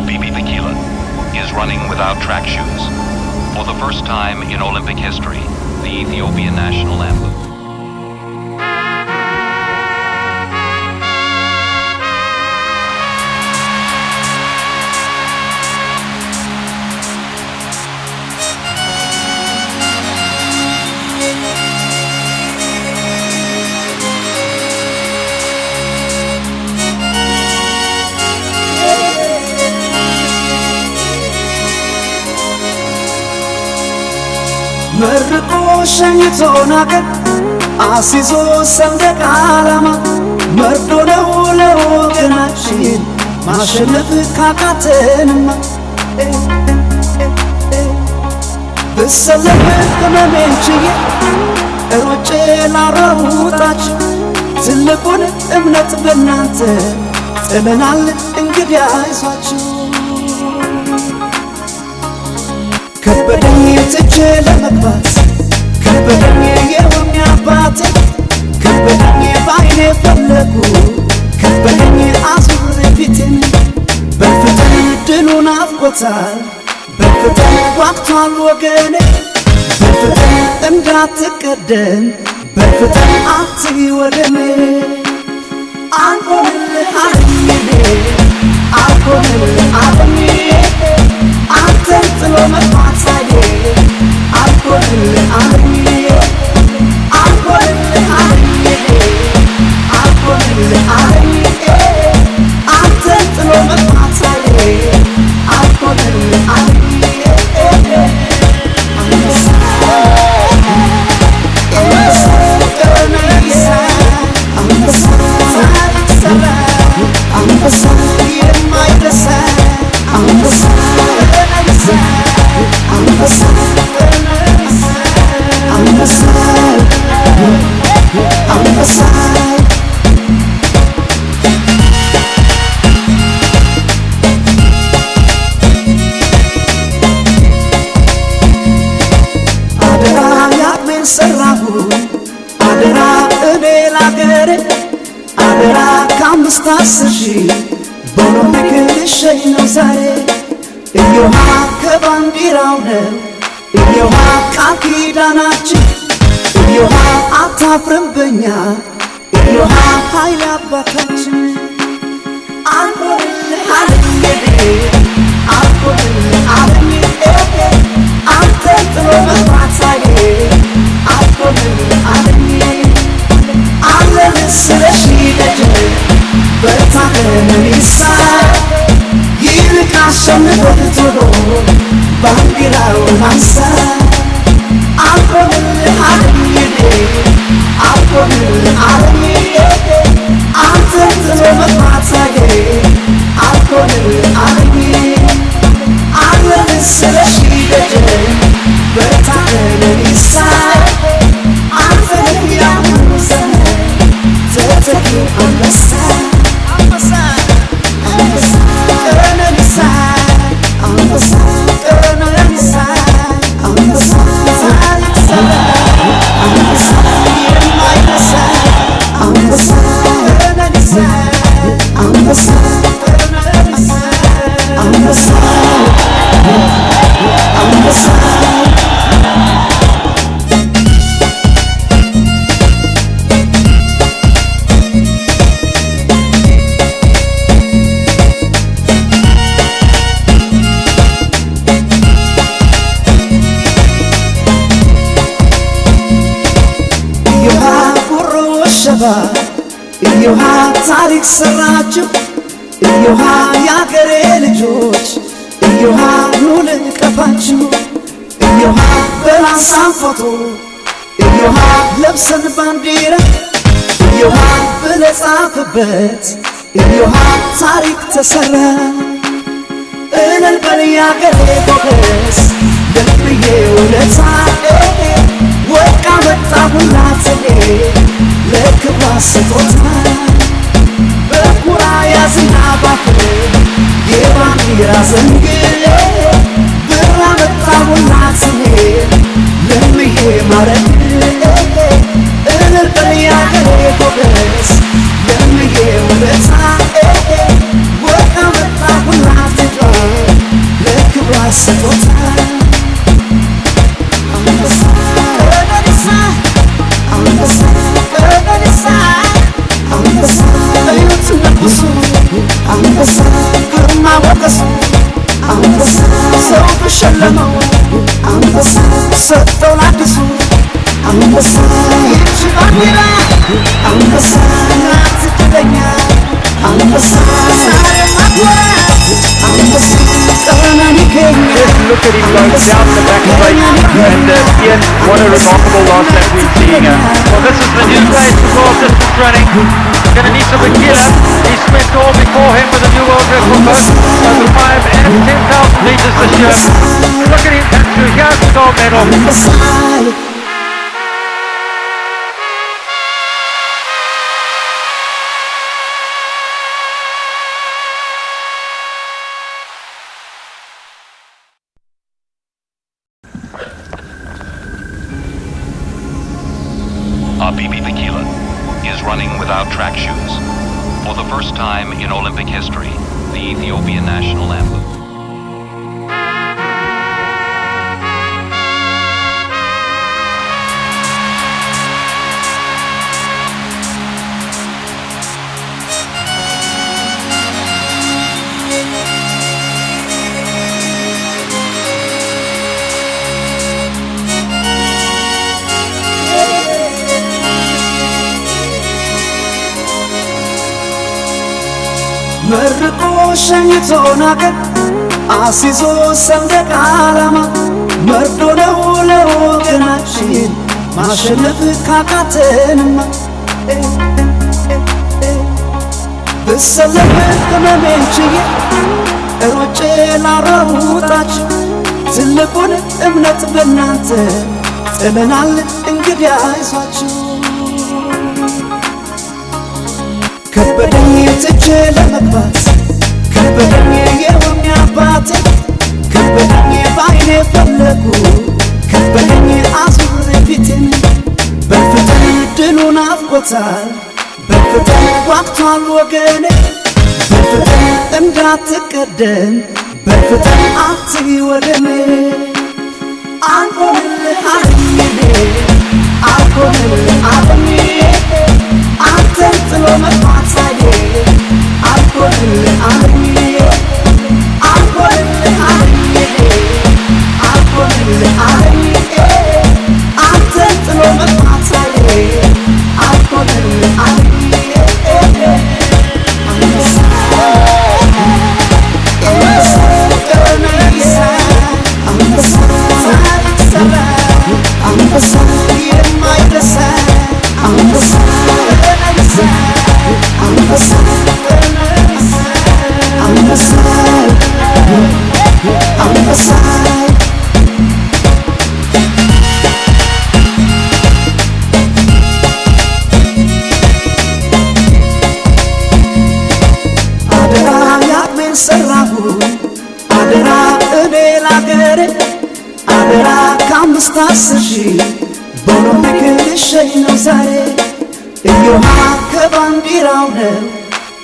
Habibi Bikila, is running without track shoes. For the first time in Olympic history, the Ethiopian national anthem. መርቆ ሸኝቶን አገር አሲዞ ሰንደቅ ዓላማ መርዶ ነው ለወገናችን ማሸነፍ ካቃተንማ ብሰለፍ ህመሜን ችዬ ሮጬ ላራውጣችሁ ትልቁን እምነት በእናንተ ጥለናል እንግዲህ አይዟችሁ ከበደኝ ትቼ ለመግባት ከበደኝ የሆነ አባቴ ከበደኝ ባይኔ ፈለጉ ከበደኝ አዙር ፊቴን በፍጥን ድሉን አፍቆታል በፍጥን ዋቅቷል ወገኔ በፍጥን እንዳትቀደም በፍጥን አትይ ወደኔ አልሆንልህ አለኝ አልሆንልህ አለኝ አንተን ጥሎ መጥፋት ሳይዴ አልሆንልህ አለኝ አልሆንልህ አለኝ አልሆንልህ አለኝ አንተን ጥሎ መጥፋት ሳይዴ አልሆንልህ አለኝ አንበሳ የማይረሳ አንበሳ አንበሳ አንበሳ አንበሳ አደራ ያቅሜን ሰራሁ አደራ እኔ ላገሬ አደራ ከአምስት 10 ሺህ በኦሎምፒክ ልሸኝ ነው ዛሬ እዮሃ ከባንዲራው ነው እዮሃ ቃል ኪዳናችን እዮሃ አታፍርም በኛ እዮሃ ኃይል አባታችን አልሆንልህ አለኝ አልሆንልህ አለኝ አንተን ጥሎ መጥፋት ሳይዴ አልሆንልህ አለኝ አለን ስለሺ ደጅ በታመኒሳ ይልቅ አሸንፎት ቶሎ ባንዲራውን አንሳ አልሆንልህ አለኝ አልሆንልህ አለኝ አንተን ጥሎ መጥፋት ሳይዴ አልሆንልህ አለኝ አለን ስለሺ ደጅ በታመኒሳ አንተን ያሁኑ ዘመን ተተኪው አንበሳ አንበሳ አንበሳ ቀነኒሳ አንበሳ ቀነኒሳ አንበሳ ታሪክ ሰራ አንበሳ የማይረሳ አንበሳ ቀነኒሳ አንበሳ ቀነኒሳ አንበሳ አንበሳ እዮሃ ታሪክ ሰራችሁ እዮሃ ያገሬ ልጆች እዮሃ ኑ ልቀፋችሁ እዮሃ በላንሳን ፎቶ እዮሃ ለብሰን ባንዲራ እዮሃ ብለህ ጻፍበት እዮሃ ታሪክ ተሰራ እልል በል ያገሬ ጎበዝ ለልብዬ ውለታ ወርቅ አመጣሁላት እኔ ለክብሯ ስጦታ በኩራ ያዝና ባፍር የባንዲራ ዘንግ ብር አመጣሁላት እኔ ለምዬ ማረግ እልል በል ያገሬ ጎበዝ ለምዬ ውለታ ወርቅ አመጣሁላት እጇ ስጦታ አንበሳ ቀነኒሳ አንበሳ ቀነኒሳ አንበሳ እዩት ንጉሱ አንበሳ ግርማ ሞገሱ አንበሳ ሰው ተሸለመው አንበሳ ሰጠው ለአዲሱ አንበሳ ይህች ባንዲራ አንበሳ ናት እድለኛ አንበሳ ዛሬም አትወራት አንበሳ ቀነኒ ከኛ Look at him going down the back straight and Ian, what a remarkable loss that we're seeing. Well, this is the new place for world distance running. Kenenisa Bekele, he swept all before him with a new world record both over 5 and 10,000 metres this year. Look at him come through, here's the gold medal. Abibi Bikila is running without track shoes. For the first time in Olympic history, the Ethiopian national anthem. መርቆ ሸኝቶን አገር አሲዞ ሰንደቅ ዓላማ መርዶ ነው ለወገናችን ማሸነፍ ካቃተንማ ብሰለፍ ህመሜን ችዬ ሮጬ ላራውጣችሁ ትልቁን እምነት በእናንተ ጥለናል እንግዲህ አይዟችሁ ከበደኝ ትቼ ለመግባት ከበደኝ የወኔ አባቴ ከበደኝ ባይኔ ፈለጉ ከበደኝ አዙር ፊቴን በፍጥን ድሉን አፍቆታል በፍጥን ዋቅቷል ወገኔ በፍጥን እንዳትቀደም በፍጥን አትይ ወደኔ አልሆንልህ አለኝ አልሆንልህ አለኝ አንተን ጥሎ መጥፋት ሳይዴ አልሆንልህ አለኝ አልሆንልህ አለኝ አልሆንልህ አለኝ አንተን ጥሎ መጥፋት ሳይዴ አልሆንልህ አለኝ አንበሳ ቀነኒሳ አንበሳ ታሪክ ሰራ አንበሳ የማይረሳ አንበሳ አንበሳ አንበሳ አንበሳ አደራ ያቅሜን ሰራሁ አደራ እኔ ላገሬ አደራ ከአምስት 10 ሺህ በኦሎምፒክ ልሸኝ ነው ዛሬ እዮሃ ከባንዲራው ነው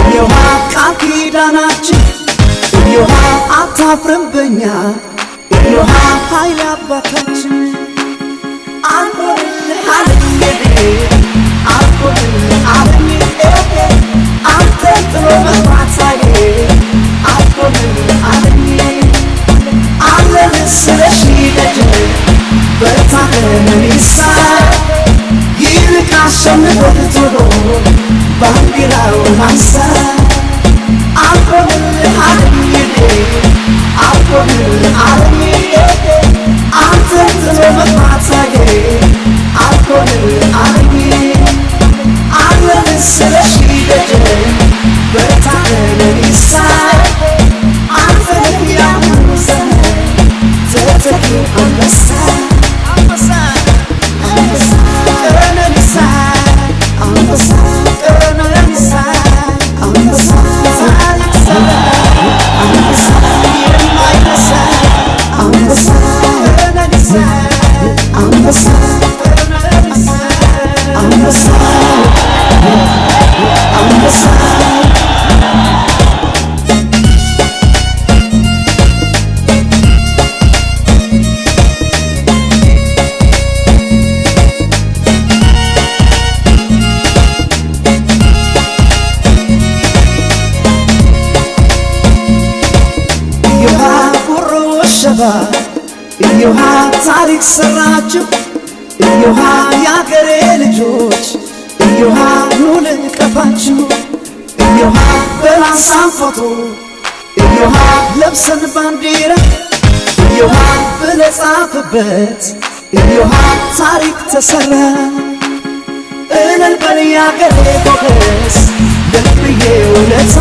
እዮሃ ቃል ኪዳናችን እዮሃ አታፍርም በኛ እዮሃ ኃይል አባታችን አልሆንልህ አለኝ አልሆንልህ አለኝ አንተን ጥሎ መጥፋት ሳይዴ አልሆንልህ አለኝ አለን ስለሺ ደጅ በርታ ቀነኒሳ ይልቅ አሸንፈህ ቶሎ ባንዲራውን አንሳ አልሆንልህ አለኝ አልሆንልህ አለኝ አንተን ጥሎ መጥፋት ሳይዴ አልሆንልህ አለኝ አለን ስለሺ ደጅ በርታ ቀነኒሳ አንተ ነህ ያሁኑ ዘመን ተተኪው አንበሳ አንበሳ አንበሳ ቀነኒሳ አንበሳ ቀነኒሳ አንበሳ ታሪክ ሰራ አንበሳ የማይረሳ አንበሳ ቀነኒሳ አንበሳ ቀነኒሳ አንበሳ እዮሃ ታሪክ ሰራችሁ እዮሃ ያገሬ ልጆች እዮሃ ኑ ልቀፋችሁ እዮሃ በላንሳን ፎቶ እዮሃ ለብሰን ባንዲራ እዮሃ ብለህ ጻፍበት እዮሃ ታሪክ ተሰራ እልል በል ያገሬ ጎበዝ ልብዬ ውለታ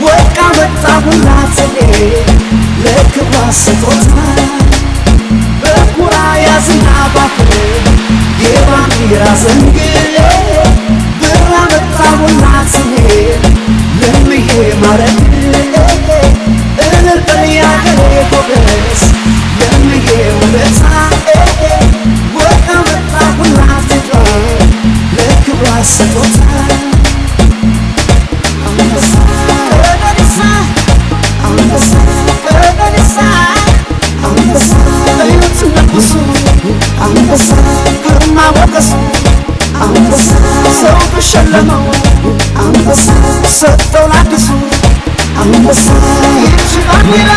ወርቅ አመጣሁላት ለክብሯ ስጦታ በኩራ ያዝና ባፍር የባንዲራ ዘንግ ብር አመጣሁላት ለምዬ ማረግ እልል በል ያገሬ ጎበዝ ለምዬ ውለታ ወርቅ አመጣሁላት ለክብሯ ስጦታ አንበሳ ግርማ ሞገሱ አንበሳ ሰው ተሸለመው አንበሳ ሰጠው ላዲሱ አንበሳ ይህች ባንዲራ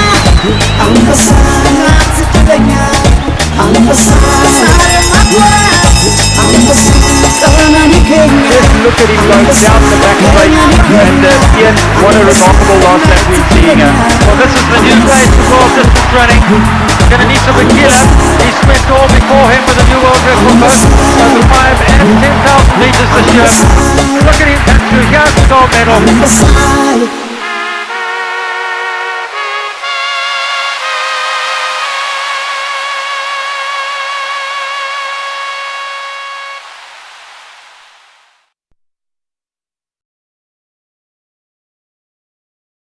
አንበሳ ናት እድለኛ አንበሳ ዛሬ ማኩራት አንበሳ ቀረናን ይገኛል Look at him going down the back straight and Ian, what a remarkable last lap we're seeing. Well, this is the new place for world distance running. Going to need some Akila. He swept all before him with a new world record both over 5 and 10,000 metres this year. Look at him, here's the gold medal.